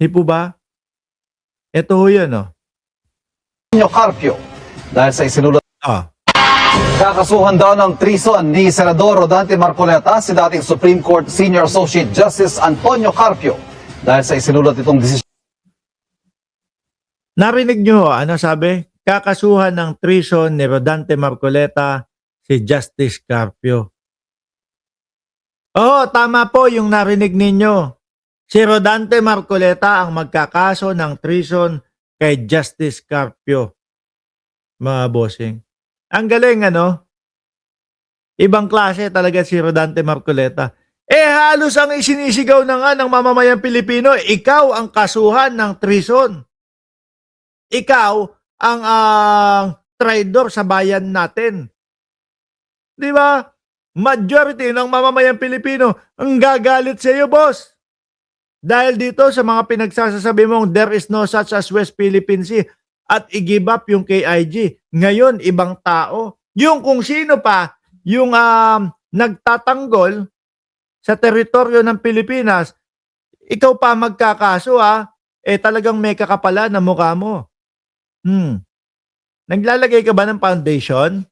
Di po ba? Ito ho yun, oh. Carpio dahil sa isinulat. Ah. Kakasuhan daw ng treason ni Senador Rodante Marcoleta si dating Supreme Court Senior Associate Justice Antonio Carpio dahil sa isinulat itong desisyon. Narinig nyo, ano sabi? Kakasuhan ng treason ni Rodante Marcoleta si Justice Carpio. Oo, tama po yung narinig ninyo. Si Rodante Marcoleta ang magkakaso ng treason kay Justice Carpio. Mga bossing. Ang galing, ano? Ibang klase talaga si Rodante Marcoleta. Halos ang isinisigaw na nga ng mamamayang Pilipino, ikaw ang kasuhan ng treason. Ikaw ang traidor sa bayan natin. Di ba? Majority ng mamamayang Pilipino ang gagalit sa iyo, boss. Dahil dito sa mga pinagsasasabi mong there is no such as West Philippine Sea at i-give up yung KIG. Ngayon, ibang tao. Yung kung sino pa, yung nagtatanggol sa teritoryo ng Pilipinas, ikaw pa magkakaso talagang may kakapala na mukha mo. Naglalagay ka ba ng foundation?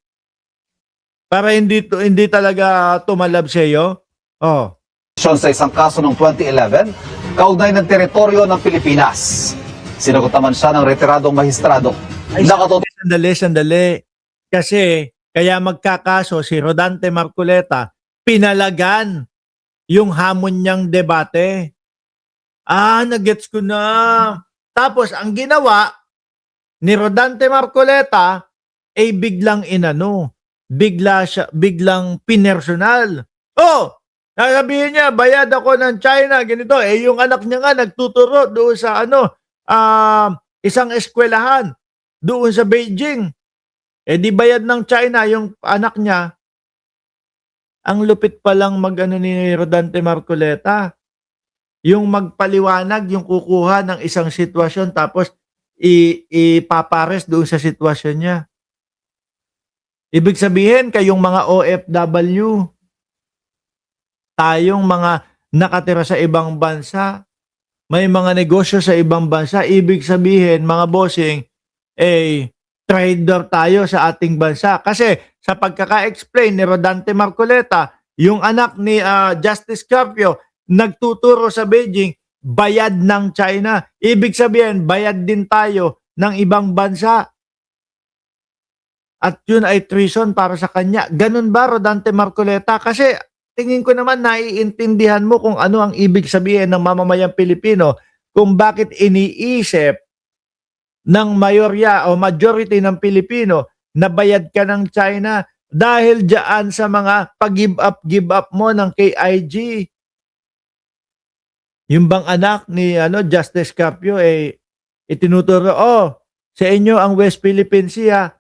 Para hindi talaga tumalab sa iyo? Oh. Sa isang kaso noong 2011, kaugnay ng teritoryo ng Pilipinas. Sinagot naman siya ng retiradong mahistrado. Sandali. Kasi kaya magkakaso si Rodante Marcoleta, pinalagan yung hamon niyang debate. Nagets ko na. Tapos ang ginawa ni Rodante Marcoleta ay biglang biglang pinersonal. Sasabihin niya, bayad ako ng China, ganito. Yung anak niya nga nagtuturo doon sa isang eskwelahan doon sa Beijing. Di bayad ng China yung anak niya. Ang lupit pa lang ni Rodante Marcoleta. Yung magpaliwanag, yung kukuha ng isang sitwasyon tapos ipapares doon sa sitwasyon niya. Ibig sabihin, kayong mga OFW, tayong mga nakatira sa ibang bansa, may mga negosyo sa ibang bansa, ibig sabihin, mga bossing, trader tayo sa ating bansa. Kasi sa pagkaka-explain ni Rodante Marcoleta, yung anak ni Justice Carpio, nagtuturo sa Beijing, bayad ng China. Ibig sabihin, bayad din tayo ng ibang bansa. At yun ay treason para sa kanya. Ganun ba, Rodante Marcoleta? Kasi tingin ko naman naiintindihan mo kung ano ang ibig sabihin ng mamamayang Pilipino, kung bakit iniisip ng mayorya o majority ng Pilipino na bayad ka ng China dahil dyan sa mga pag-give up mo ng KIG. Yung bang anak ni Justice Carpio itinuturo, sa inyo ang West Philippine Sea,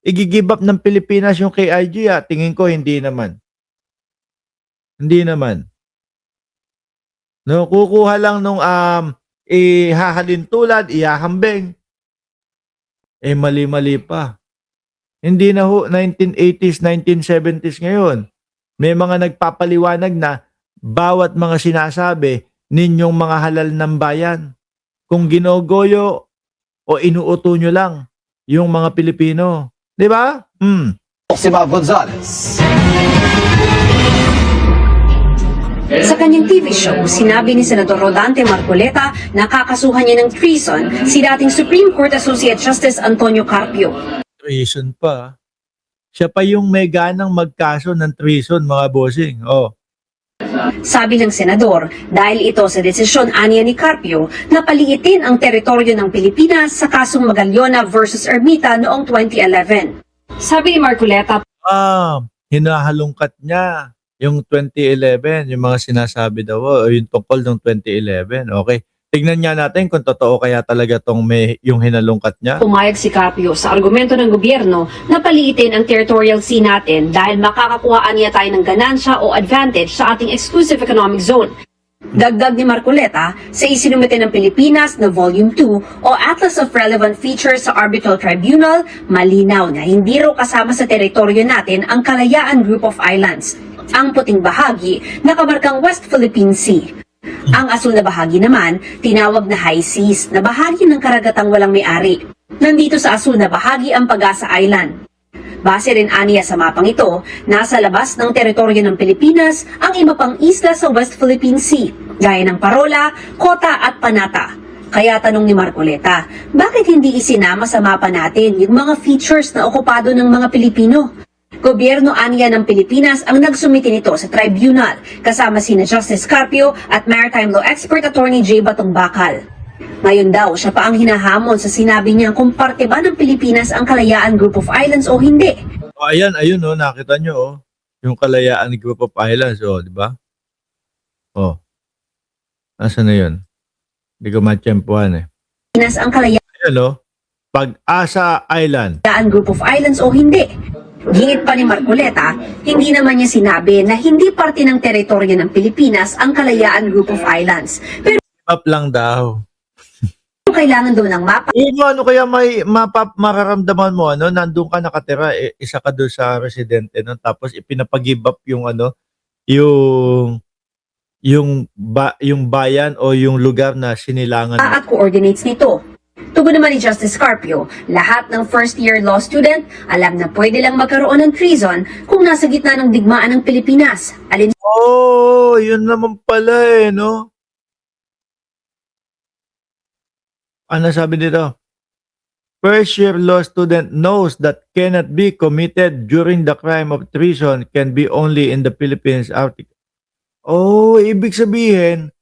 i-give up ng Pilipinas yung KIG. Tingin ko hindi naman. Hindi naman. No, kukuha lang nung ihahalin tulad, ihahambing. Mali-mali pa. Hindi na 1980s, 1970s ngayon. May mga nagpapaliwanag na bawat mga sinasabi ninyong mga halal ng bayan. Kung ginogoyo o inuuto nyo lang yung mga Pilipino. Di ba? Oxima Gonzales. Sa kanyang TV show, sinabi ni Senador Rodante Marcoleta na kakasuhan niya ng treason si dating Supreme Court Associate Justice Antonio Carpio. Treason pa. Siya pa yung may ganang magkaso ng treason, mga bossing. Sabi ng senador, dahil ito sa desisyon aniya ni Carpio na paliitin ang teritoryo ng Pilipinas sa kasong Magallona versus Ermita noong 2011. Sabi ni Marcoleta, hinahalungkat niya yung 2011, yung mga sinasabi daw, o yung tungkol ng 2011. Okay. Tignan nga natin kung totoo kaya talaga yung hinalungkat niya. Pumayag si Carpio sa argumento ng gobyerno na paliitin ang territorial sea natin dahil makakakuhaan niya tayo ng ganansya o advantage sa ating exclusive economic zone. Dagdag ni Marcoleta, sa isinumite ng Pilipinas na Volume 2 o Atlas of Relevant Features sa Arbitral Tribunal, malinaw na hindi raw kasama sa teritoryo natin ang Kalayaan Group of Islands, ang puting bahagi na kamarkang West Philippine Sea. Ang asul na bahagi naman, tinawag na high seas na bahagi ng karagatang walang may-ari. Nandito sa asul na bahagi ang Pag-asa Island. Base rin aniya sa mapang ito, nasa labas ng teritoryo ng Pilipinas ang iba pang isla sa West Philippine Sea, gaya ng Parola, Kota at Panata. Kaya tanong ni Marcoleta, bakit hindi isinama sa mapa natin yung mga features na okupado ng mga Pilipino? Gobyerno aniya ng Pilipinas ang nagsumiti nito sa tribunal, kasama sina Justice Carpio at Maritime Law Expert Attorney J. Batong Bakal. Ngayon daw, siya pa ang hinahamon sa sinabi niya kung parte ba ng Pilipinas ang Kalayaan Group of Islands o hindi. O, ayan, ayun, oh, nakita nyo, oh. Yung Kalayaan Group of Islands, oh, di ba? Oh. Nasaan na yun? Hindi ko matsyempuhan, eh. Pilipinas ang Kalayaan Ayan, oh. Pag-asa Island. Group of Islands o hindi. Gingit pa ni Marcoleta, hindi naman niya sinabi na hindi parte ng teritoryo ng Pilipinas ang Kalayaan Group of Islands. Pero Up lang daw. kailangan daw ng mapa Ano kaya mararamdaman mo, ano, nandun ka nakatira, eh, isa ka doon sa residente, no? Tapos ipinapag-give up yung ano, yung bayan o yung lugar na sinilangan mo. at coordinates nito. Tugon naman ni Justice Carpio, lahat ng first-year law student alam na pwede lang magkaroon ng treason kung nasa gitna ng digmaan ng Pilipinas. Alin Oh, yun naman pala, eh, no? Ano sabi dito? First year law student knows that cannot be committed during the crime of treason can be only in the Philippines. Oh, ibig sabihin,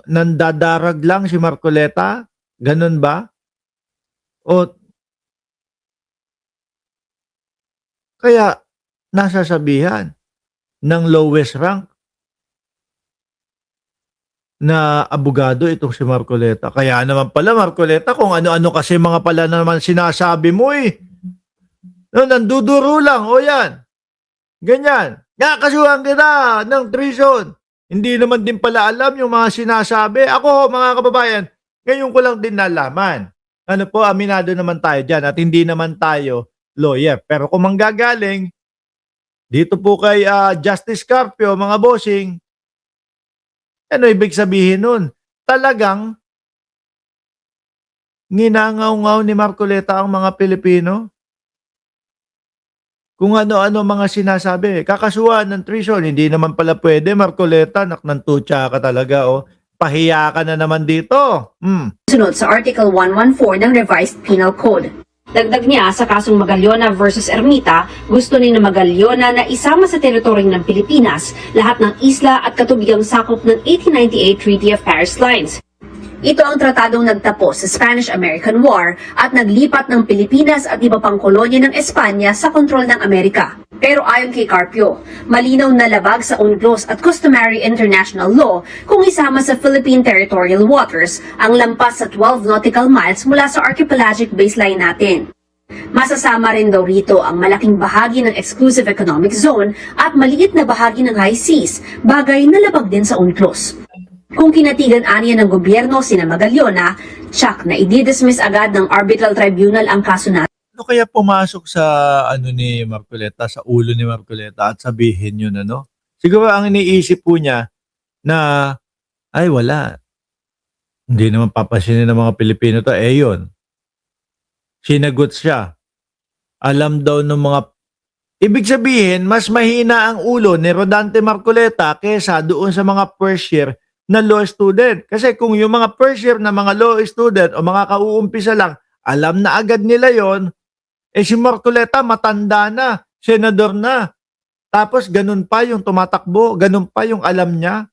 nandadarag lang si Marcoleta? Ganun ba? O kaya nasasabihan ng lowest rank na abogado itong si Marcoleta. Kaya naman pala, Marcoleta, kung ano-ano kasi mga pala naman sinasabi mo, eh. No, nanduduro lang. O yan. Ganyan. Nga, kasuhan kita ng treason. Hindi naman din pala alam yung mga sinasabi. Ako, mga kababayan, ngayon ko lang din nalaman. Ano po, aminado naman tayo dyan at hindi naman tayo lawyer. Pero kung manggagaling, dito po kay Justice Carpio, mga bossing, ano ibig sabihin nun? Talagang nginangaw-ngaw ni Marcoleta ang mga Pilipino? Kung ano-ano mga sinasabi. Kakasuhan ng treason, hindi naman pala pwede, Marcoleta, naknantutya ka talaga, oh. Pahiya ka na naman dito. sunod sa Article 114 ng Revised Penal Code. Dagdag niya sa kasong Magallanes versus Ermita, gusto ni na Magallanes na isama sa teritoryo ng Pilipinas lahat ng isla at katubigang sakop ng 1898 Treaty of Paris Lines. Ito ang tratadong nagtapos sa Spanish-American War at naglipat ng Pilipinas at iba pang kolonya ng Espanya sa kontrol ng Amerika. Pero ayon kay Carpio, malinaw na labag sa UNCLOS at customary international law kung isama sa Philippine territorial waters ang lampas sa 12 nautical miles mula sa archipelagic baseline natin. Masasama rin daw rito ang malaking bahagi ng exclusive economic zone at maliit na bahagi ng high seas, bagay na labag din sa UNCLOS. Kung kinatigan aniya ng gobyerno sina Magallanes, tsak na i-dismiss agad ng arbitral tribunal ang kaso natin. Ano kaya pumasok sa ano ni Marcoleta, sa ulo ni Marcoleta at sabihin yun, ano? Siguro ang iniisip po niya na, ay wala. Hindi naman papasinin ng mga Pilipino to. Eh yun. Sinagot siya. Alam daw ng mga... Ibig sabihin, mas mahina ang ulo ni Rodante Marcoleta kesa doon sa mga first year na law student. Kasi kung yung mga first year na mga law student o mga kauumpisa lang, alam na agad nila yon. Eh si Marcoleta matanda na, senador na. Tapos ganun pa yung tumatakbo, ganun pa yung alam niya.